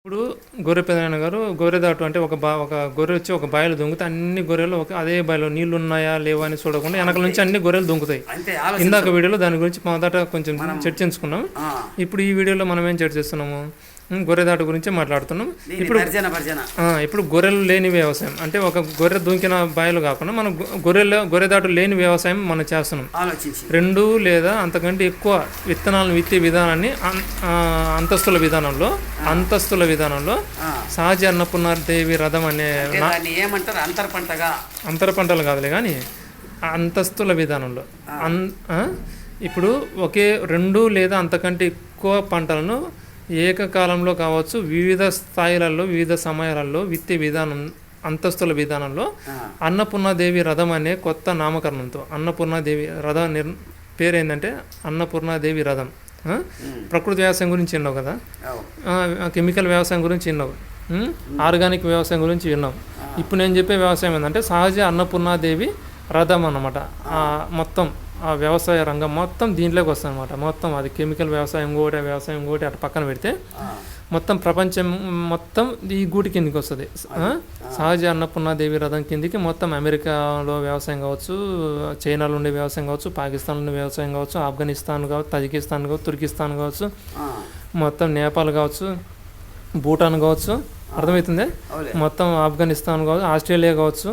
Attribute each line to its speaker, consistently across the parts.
Speaker 1: ఇప్పుడు గొర్రె పెదనాన్న గారు గొర్రె దాటు అంటే ఒక గొర్రె వచ్చి ఒక బావిలో దుంకుతే అన్ని గొర్రెలు అదే బావిలో నీళ్లు ఉన్నాయా లేవా అని చూడకుండా వెనకల నుంచి అన్ని గొర్రెలు దుంకుతాయి. ఇందాక వీడియోలో దాని గురించి మొదట కొంచెం చర్చించుకున్నాం. ఇప్పుడు ఈ వీడియోలో మనం ఏం చర్చిస్తున్నాము, గొర్రె దాటు గురించి మాట్లాడుతున్నాం. ఇప్పుడు గొర్రెలు లేని వ్యవసాయం అంటే ఒక గొర్రె దుంకిన బావిలు కాకుండా మనం గొర్రె దాటు లేని వ్యవసాయం మనం చేస్తున్నాం. 2 లేదా అంతకంటే ఎక్కువ విత్తనాలను విత్తే విధానాన్ని అంతస్తుల విధానంలో సహజ అన్నపూర్ణాదేవి రథం అనే
Speaker 2: ఏమంటారు
Speaker 1: అంతర పంటలు కాదులే కానీ అంతస్తుల విధానంలో ఇప్పుడు ఒకే 2 లేదా అంతకంటే ఎక్కువ పంటలను ఏకకాలంలో కావచ్చు వివిధ స్థాయిలలో వివిధ సమయాలలో విత్తే విధానం అంతస్తుల విధానంలో అన్నపూర్ణాదేవి రథం అనే కొత్త నామకరణంతో అన్నపూర్ణాదేవి రథం పేరు ఏంటంటే అన్నపూర్ణాదేవి రథం. ప్రకృతి వ్యవసాయం గురించి విన్నావు కదా, కెమికల్ వ్యవసాయం గురించి విన్నావు, ఆర్గానిక్ వ్యవసాయం గురించి విన్నావు. ఇప్పుడు నేను చెప్పే వ్యవసాయం ఏంటంటే సహజ అన్నపూర్ణాదేవి రథం అన్నమాట. మొత్తం ఆ వ్యవసాయ రంగం మొత్తం దీంట్లోకి వస్తుంది అనమాట. మొత్తం అది కెమికల్ వ్యవసాయం కూడా అటు పక్కన పెడితే మొత్తం ప్రపంచం మొత్తం ఈ గూటి కిందికి వస్తుంది. సహజ అన్నపూర్ణాదేవి రథం కిందికి మొత్తం అమెరికాలో వ్యవసాయం కావచ్చు, చైనాలో ఉండే వ్యవసాయం కావచ్చు, పాకిస్తాన్లో ఉండే వ్యవసాయం కావచ్చు, ఆఫ్ఘనిస్తాన్ కావచ్చు, తజికిస్తాన్ కావచ్చు, తుర్కిస్తాన్ కావచ్చు, మొత్తం నేపాల్ కావచ్చు, భూటాన్ కావచ్చు, అర్థమవుతుంది, మొత్తం ఆఫ్ఘనిస్తాన్ కావచ్చు, ఆస్ట్రేలియా కావచ్చు,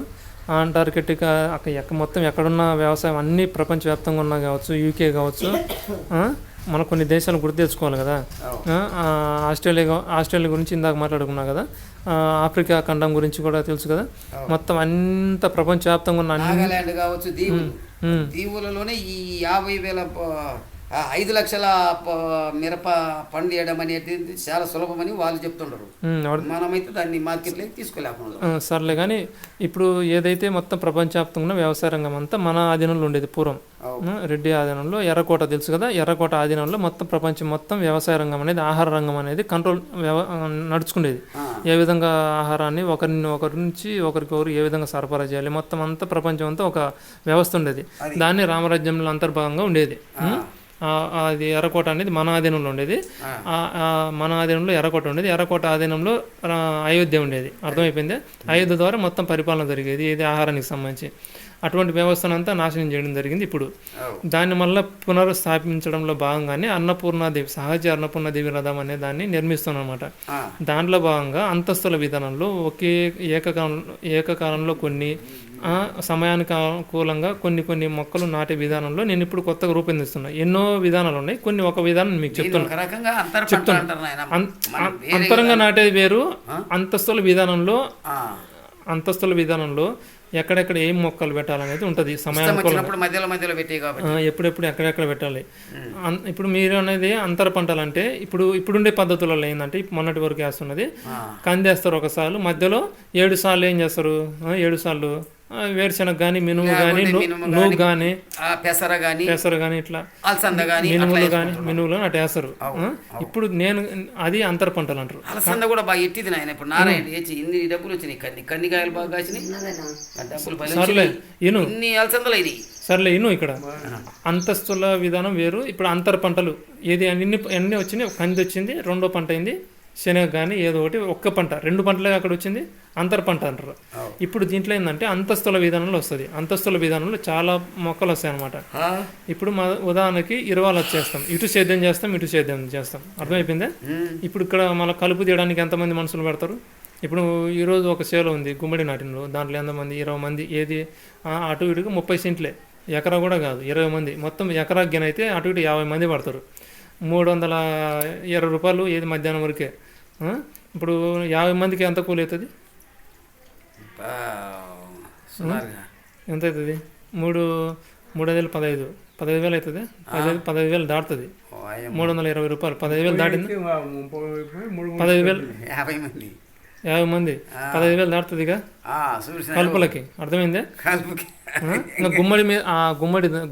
Speaker 1: అంటార్కిటికా మొత్తం ఎక్కడున్న వ్యవసాయం అన్నీ ప్రపంచవ్యాప్తంగా ఉన్నా కావచ్చు, యూకే కావచ్చు, మనం కొన్ని దేశాలను గుర్తు తెచ్చుకోవాలి కదా. ఆస్ట్రేలియా గురించి ఇందాక మాట్లాడుకున్నా కదా, ఆఫ్రికా ఖండం గురించి కూడా తెలుసు కదా. మొత్తం అంత ప్రపంచవ్యాప్తంగా ఉన్న
Speaker 2: నాగాలాండ్ కావచ్చు, దీవులలోనే ఈ 50,000 5 లక్షల మిరప పండియడం అనేది చాలా సులభమని వాళ్ళు చెప్తుంటారు. మనమైతే దాన్ని మార్కెట్లోకి తీసుకోలేకపోతున్నాం.
Speaker 1: సర్లే కానీ ఇప్పుడు ఏదైతే మొత్తం ప్రపంచవ్యాప్తంగా వ్యవసాయ రంగం అంతా మన ఆధీనంలో ఉండేది పూర్వం. రెడ్డి ఆధీనంలో ఎర్రకోట తెలుసు కదా, ఎర్రకోట ఆధీనంలో మొత్తం ప్రపంచం మొత్తం వ్యవసాయ రంగం అనేది ఆహార రంగం అనేది కంట్రోల్ నడుచుకునేది. ఏ విధంగా ఆహారాన్ని ఒకరి నుంచి ఒకరికొకరు ఏ విధంగా సరఫరా చేయాలి, మొత్తం అంతా ప్రపంచం అంతా ఒక వ్యవస్థ ఉండేది. దాన్ని రామరాజ్యంలో అంతర్భాగంగా ఉండేది. అది ఎర్రకోట అనేది మన ఆధీనంలో ఉండేది. మన ఆధీనంలో ఎర్రకోట ఉండేది. ఎర్రకోట ఆధీనంలో అయోధ్య ఉండేది. అర్థమైపోయింది. అయోధ్య ద్వారా మొత్తం పరిపాలన జరిగేది ఇది ఆహారానికి సంబంధించి. అటువంటి వ్యవస్థను అంతా నాశనం చేయడం జరిగింది. ఇప్పుడు దాన్ని మళ్ళీ పునరుస్థాపించడంలో భాగంగానే అన్నపూర్ణాదేవి సహజ అన్నపూర్ణాదేవి రథం అనే దాన్ని నిర్మిస్తున్నాం అనమాట. దాంట్లో భాగంగా అంతస్తుల విధానంలో ఒకే ఏకకాలంలో కొన్ని సమయానికి అనుకూలంగా కొన్ని మొక్కలు నాటే విధానంలో నేను ఇప్పుడు కొత్తగా రూపొందిస్తున్నా. ఎన్నో విధానాలు ఉన్నాయి, కొన్ని ఒక విధానం మీకు చెప్తున్నా. అంతరంగా నాటేది వేరు. అంతస్తుల విధానంలో ఎక్కడెక్కడ ఏం మొక్కలు పెట్టాలనేది ఉంటుంది. ఎప్పుడెప్పుడు ఎక్కడెక్కడ పెట్టాలి. ఇప్పుడు మీరు అనేది అంతర పంటలు అంటే ఇప్పుడుండే పద్ధతులలో ఏంటంటే మొన్నటి వరకు వేస్తున్నది కందేస్తారు ఒకసారి, మధ్యలో 7 సార్లు ఏం చేస్తారు, 7 సార్లు వేరుశనగ కానీ, మినుము కానీ, నువ్వు కానీ, పెసర కానీ ఇట్లా మినుములు కానీ మినుములు అటు వేస్తారు. ఇప్పుడు నేను అది అంతర పంటలు అంటారు.
Speaker 2: అలసంద కూడా బాగా ఎట్టిది నాయన. ఇప్పుడు నారాయణ ఇన్ని డబ్బులు వచ్చినాయి, కందికాయలు బాగా కాసినాయి.
Speaker 1: సర్లే ఇను
Speaker 2: సర్లే
Speaker 1: ఇను ఇక్కడ అంతస్తుల విధానం వేరు. ఇప్పుడు అంతర పంటలు ఏది అన్ని వచ్చినాయి. కంది వచ్చింది, రెండో పంట అయింది శనగ కానీ ఏదో ఒకటి, ఒక్క పంట 2 పంటలే అక్కడ వచ్చింది అంతర పంట అంటారు. ఇప్పుడు దీంట్లో ఏంటంటే అంతస్తుల విధానంలో వస్తుంది. అంతస్తుల విధానంలో చాలా మొక్కలు వస్తాయి అనమాట. ఇప్పుడు ఉదాహరణకి 20 వచ్చేస్తాం, ఇటు సేద్యం చేస్తాం, ఇటు సేద్యం చేస్తాం. అర్థమైపోయిందే. ఇప్పుడు ఇక్కడ మళ్ళీ కలుపు తీయడానికి ఎంతమంది మనుషులు పెడతారు. ఇప్పుడు ఈరోజు ఒక సేలో ఉంది గుమ్మడి నాటినలో, దాంట్లో ఎంతమంది 20 మంది, ఏది అటు ఇటుగా 30 సెంట్లే, ఎకరా కూడా కాదు 20 మంది, మొత్తం ఎకరా గినైతే అటు ఇటు 50 మంది పడతారు. 320 రూపాయలు ఏది మధ్యాహ్నం వరకే. ఇప్పుడు 50 మందికి ఎంత కూలి అవుతుంది, ఎంత అవుతుంది? 3,15,000 15,000 అవుతుంది. 15,000 దాటుతుంది. 320 రూపాయలు 15,000 దాటింది. 15,000 50 మంది 15,000 దాటుతుందిగా కలుపులకి. అర్థమైందే. ఇంకా గుమ్మడి మీద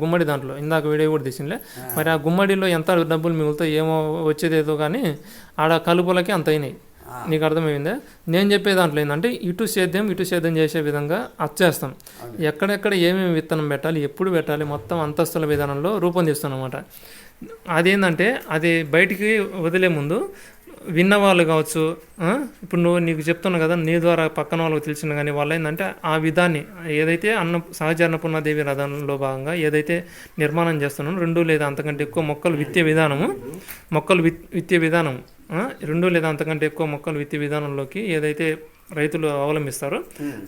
Speaker 1: గుమ్మడి దాంట్లో ఇందాక వీడియో కూడా తీసిండే. మరి ఆ గుమ్మడిలో ఎంత డబ్బులు మిగులుతాయి ఏమో వచ్చేదేదో కానీ ఆడ కలుపులకి అంత అయినాయి. నీకు అర్థమైందా? నేను చెప్పే దాంట్లో ఏంటంటే ఇటు సేద్యం చేసే విధంగా వచ్చేస్తాం. ఎక్కడెక్కడ ఏమేమి విత్తనం పెట్టాలి, ఎప్పుడు పెట్టాలి, మొత్తం అంతస్తుల విధానంలో రూపొందిస్తాం అన్నమాట. అదేంటంటే అది బయటికి వదిలే ముందు విన్నవాళ్ళు కావచ్చు, ఇప్పుడు నీకు చెప్తున్నా కదా, నీ ద్వారా పక్కన వాళ్ళకి తెలిసిన కానీ వాళ్ళు ఏంటంటే ఆ విధాన్ని ఏదైతే సహజ అన్నపూర్ణాదేవి రథంలో భాగంగా ఏదైతే నిర్మాణం చేస్తున్నానో 2 లేదా అంతకంటే ఎక్కువ మొక్కలు విత్తే విధానము, విత్తే విధానం 2 లేదా అంతకంటే ఎక్కువ మొక్కలు విత్తే విధానంలోకి ఏదైతే రైతులు అవలంబిస్తారో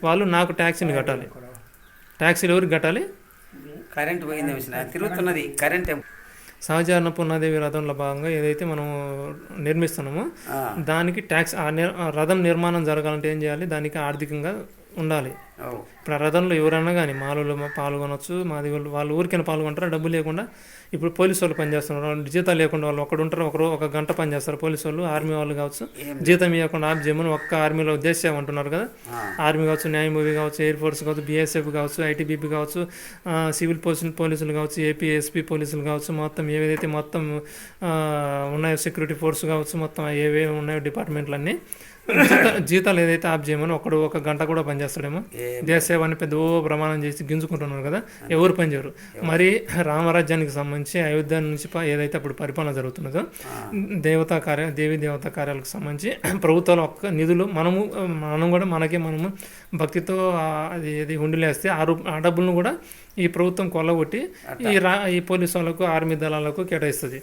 Speaker 1: వాళ్ళు నాకు ట్యాక్సీని కట్టాలి. ట్యాక్సీలు ఎవరికి కట్టాలి?
Speaker 2: కరెంట్ పోయింది, తిరుగుతున్నది కరెంట్.
Speaker 1: సహజ అన్నపూర్ణాదేవి రథంలో భాగంగా ఏదైతే మనం నిర్మిస్తున్నామో దానికి ట్యాక్స్ రథం నిర్మాణం జరగాలంటే ఏం చేయాలి? దానికి ఆర్థికంగా ఉండాలి. ఇప్పుడు ఆ రథంలో ఎవరైనా కానీ మాలో పాల్గొనవచ్చు, మాది వాళ్ళు ఊరికైనా పాల్గొంటారు డబ్బు లేకుండా. ఇప్పుడు పోలీసు వాళ్ళు పనిచేస్తున్నారు, వాళ్ళు జీతాలు లేకుండా వాళ్ళు ఒక్కడు ఉంటారు, ఒక గంట పనిచేస్తారు పోలీసు వాళ్ళు. ఆర్మీ వాళ్ళు కావచ్చు, జీతం ఇవ్వకుండా ఆఫ్ చేయమని ఒక్క ఆర్మీలో దేశ సేవ అంటున్నారు కదా, ఆర్మీ కావచ్చు, న్యాయమూవి కావచ్చు, ఎయిర్ ఫోర్స్ కావచ్చు, BSF కావచ్చు, ITBP కావచ్చు, సివిల్ పోలీసులు కావచ్చు, APSP పోలీసులు కావచ్చు, మొత్తం ఏవైతే మొత్తం ఉన్నాయో సెక్యూరిటీ ఫోర్స్ కావచ్చు, మొత్తం ఏవేవి ఉన్నాయో డిపార్ట్మెంట్లన్నీ జీతాలు ఏదైతే ఆఫ్ చేయమని ఒక గంట కూడా పనిచేస్తాడేమో. దేశ సేవ అని పెద్ద ప్రమాణం చేసి గింజుకుంటున్నారు కదా, ఎవరు పనిచేయరు. మరి రామరాజ్యానికి సంబంధించి అయోధ్య నుంచి ఏదైతే అప్పుడు పరిపాలన జరుగుతున్నదో దేవీ దేవతా కార్యాలకు సంబంధించి ప్రభుత్వాల ఒక్క నిధులు మనం కూడా మనము భక్తితో అది ఏది హుండీలేస్తే ఆ డబ్బులను కూడా ఈ ప్రభుత్వం కొల్లగొట్టి ఈ పోలీసు వాళ్ళకు, ఆర్మీ దళాలకు కేటాయిస్తుంది.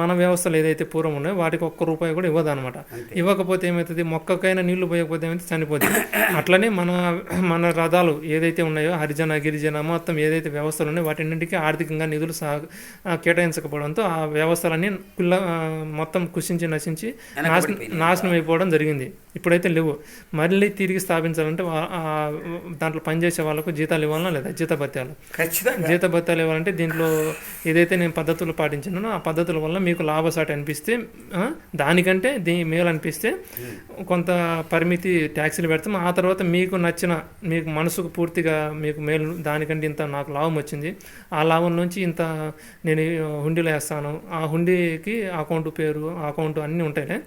Speaker 1: మన వ్యవస్థలు ఏదైతే పూర్వం ఉన్నాయో వాటికి ₹1 కూడా ఇవ్వదు అనమాట. ఇవ్వకపోతే ఏమవుతుంది? మొక్కకైనా నీళ్లు పోయకపోతే ఏమైతే చనిపోతుంది. అట్లనే మన రథాలు ఏదైతే ఉన్నాయో హరిజన, గిరిజన మొత్తం ఏదైతే వ్యవస్థలు ఉన్నాయో వాటిన్నింటికి ఆర్థికంగా నిధులు కేటాయించకపోవడంతో ఆ వ్యవస్థలన్నీ మొత్తం కుషించి నశించి నాశనం అయిపోవడం జరిగింది. ఇప్పుడైతే లేవు. మళ్ళీ తిరిగి స్థాపించాలంటే దాంట్లో పనిచేసే వాళ్ళకు జీతాలు ఇవ్వాలన్నా లేదా జీతభత్యాలు ఇవ్వాలంటే దీంట్లో ఏదైతే నేను పద్ధతులు పాటించానో ఆ పద్ధతుల వల్ల మీకు లాభసాటి అనిపిస్తే దానికంటే మేలు అనిపిస్తే కొంత పరిమితి ట్యాక్సీలు పెడతాం. ఆ తర్వాత మీకు నచ్చిన, మీకు మనసుకు పూర్తిగా మీకు మేలు, దానికంటే ఇంత నాకు లాభం వచ్చింది, ఆ లాభం నుంచి ఇంత నేను హుండీలో వేస్తాను, ఆ హుండీకి అకౌంట్ పేరు, అకౌంట్ అన్నీ ఉంటాయి.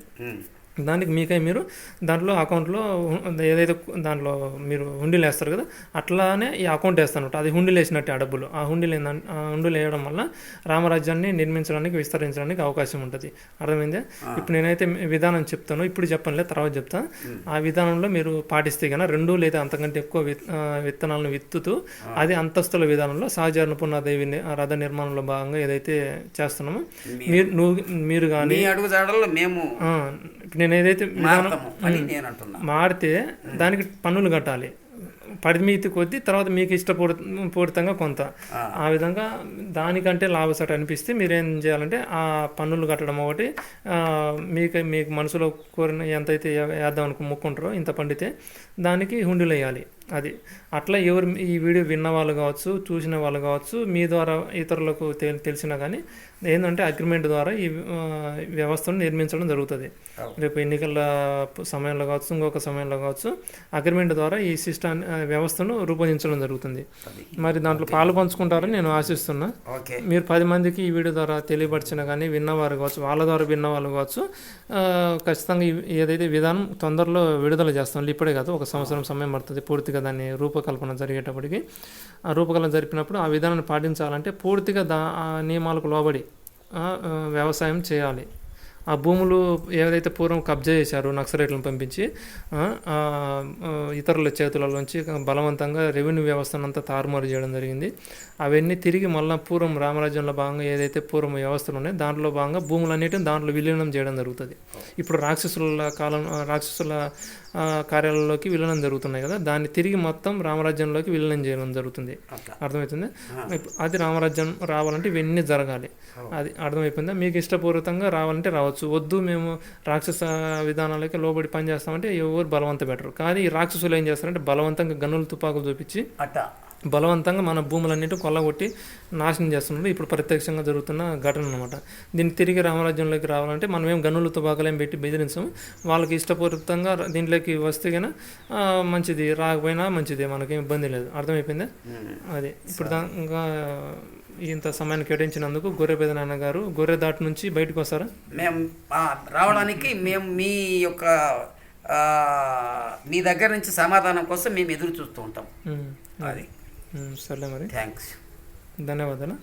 Speaker 1: దానికి మీకై మీరు దాంట్లో అకౌంట్లో ఏదైతే దాంట్లో మీరు హుండీలు వేస్తారు కదా, అట్లానే ఈ అకౌంట్ వేస్తాను. అది హుండీలు వేసినట్టు ఆ డబ్బులు ఆ హుండీలు వేయడం వల్ల రామరాజ్యాన్ని నిర్మించడానికి, విస్తరించడానికి అవకాశం ఉంటుంది. అర్థమైందే? ఇప్పుడు నేనైతే విధానం చెప్తాను, ఇప్పుడు చెప్పనులే, తర్వాత చెప్తా. ఆ విధానంలో మీరు పాటిస్తే కన్నా 2 లేదా అంతకంటే ఎక్కువ విత్తనాలను విత్తుతూ అది అంతస్తుల విధానంలో సహజ అన్నపూర్ణాదేవి రథ నిర్మాణంలో భాగంగా ఏదైతే చేస్తున్నామో మీరు కానీ నేను ఏదైతే మారితే దానికి పన్నులు కట్టాలి పరిమితి కొద్దీ, తర్వాత మీకు ఇష్టపూరితంగా కొంత. ఆ విధంగా దానికంటే లాభసాటి అనిపిస్తే మీరేం చేయాలంటే ఆ పన్నులు కట్టడం ఒకటి, మీకు మనసులో కోరిన ఎంతైతే వేద్దాం అనుకో మొక్కుంటారో ఇంత పండితే దానికి హుండీలు వేయాలి. అది అట్లా ఎవరు ఈ వీడియో విన్న వాళ్ళు కావచ్చు, చూసిన వాళ్ళు కావచ్చు, మీ ద్వారా ఇతరులకు తెలిసినా కానీ ఏంటంటే అగ్రిమెంట్ ద్వారా ఈ వ్యవస్థను నిర్మించడం జరుగుతుంది. రేపు ఎన్నికల సమయంలో కావచ్చు, ఇంకొక సమయంలో కావచ్చు, అగ్రిమెంట్ ద్వారా ఈ వ్యవస్థను రూపొందించడం జరుగుతుంది. మరి దాంట్లో పాలు పంచుకుంటారని నేను ఆశిస్తున్నా. మీరు 10 మందికి ఈ వీడియో ద్వారా తెలియపరిచినా కానీ విన్నవారు కావచ్చు, వాళ్ళ ద్వారా విన్న వాళ్ళు కావచ్చు, ఖచ్చితంగా ఏదైతే విధానం తొందరలో విడుదల చేస్తాం. ఇప్పుడే కాదు, 1 సంవత్సరం సమయం పడుతుంది పూర్తిగా దాన్ని రూపకల్పన జరిగేటప్పటికి. ఆ రూపకల్పన జరిపినప్పుడు ఆ విధానాన్ని పాటించాలంటే పూర్తిగా ఆ నియమాలకు లోబడి వ్యవసాయం చేయాలి. ఆ భూములు ఏదైతే పూర్వం కబ్జా చేశారో నక్సలైట్లను పంపించి ఇతరుల చేతులలోంచి బలవంతంగా రెవెన్యూ వ్యవస్థను అంతా తారుమారు చేయడం జరిగింది. అవన్నీ తిరిగి మళ్ళీ పూర్వం రామరాజ్యంలో భాగంగా ఏదైతే పూర్వం వ్యవస్థలు ఉన్నాయో దాంట్లో భాగంగా భూములన్నిటిని దాంట్లో విలీనం చేయడం జరుగుతుంది. ఇప్పుడు రాక్షసుల కార్యాలయంలోకి విలీనం జరుగుతున్నాయి కదా, దాన్ని తిరిగి మొత్తం రామరాజ్యంలోకి విలీనం చేయడం జరుగుతుంది. అర్థమవుతుంది? అది రామరాజ్యం రావాలంటే ఇవన్నీ జరగాలి. అది అర్థమైపోయిందా? మీకు ఇష్టపూర్వకంగా రావాలంటే రావచ్చు, వద్దు మేము రాక్షస విధానాలకి లోబడి పనిచేస్తామంటే ఎవరు బలవంత పెట్టరు. కానీ ఈ రాక్షసులు ఏం చేస్తారంటే బలవంతంగా గన్నులు తుపాకులు చూపించి బలవంతంగా మన భూములన్నింటినీ కొల్లగొట్టి నాశనం చేస్తున్నారు. ఇప్పుడు ప్రత్యక్షంగా జరుగుతున్న ఘటన అనమాట. దీన్ని తిరిగి రామరాజ్యంలోకి రావాలంటే మనం ఏం గన్నులు తుపాకులేం పెట్టి బెదిరించాము. వాళ్ళకి ఇష్టపూర్వకంగా దీంట్లోకి వస్తే కన్నా మంచిది, రాకపోయినా మంచిదే, మనకేం ఇబ్బంది లేదు. అర్థమైపోయిందా? అది ఇప్పుడు ఇంకా ఇంత సమయాన్ని కేటాయించినందుకు గొర్రె పెదనాన్న గారు గొర్రె దాటి నుంచి బయటకు వస్తారా?
Speaker 2: మేము రావడానికి మీ యొక్క మీ దగ్గర నుంచి సమాధానం కోసం మేము ఎదురు చూస్తూ ఉంటాం. అది
Speaker 1: సరే మరి,
Speaker 2: థ్యాంక్స్,
Speaker 1: ధన్యవాదాలు.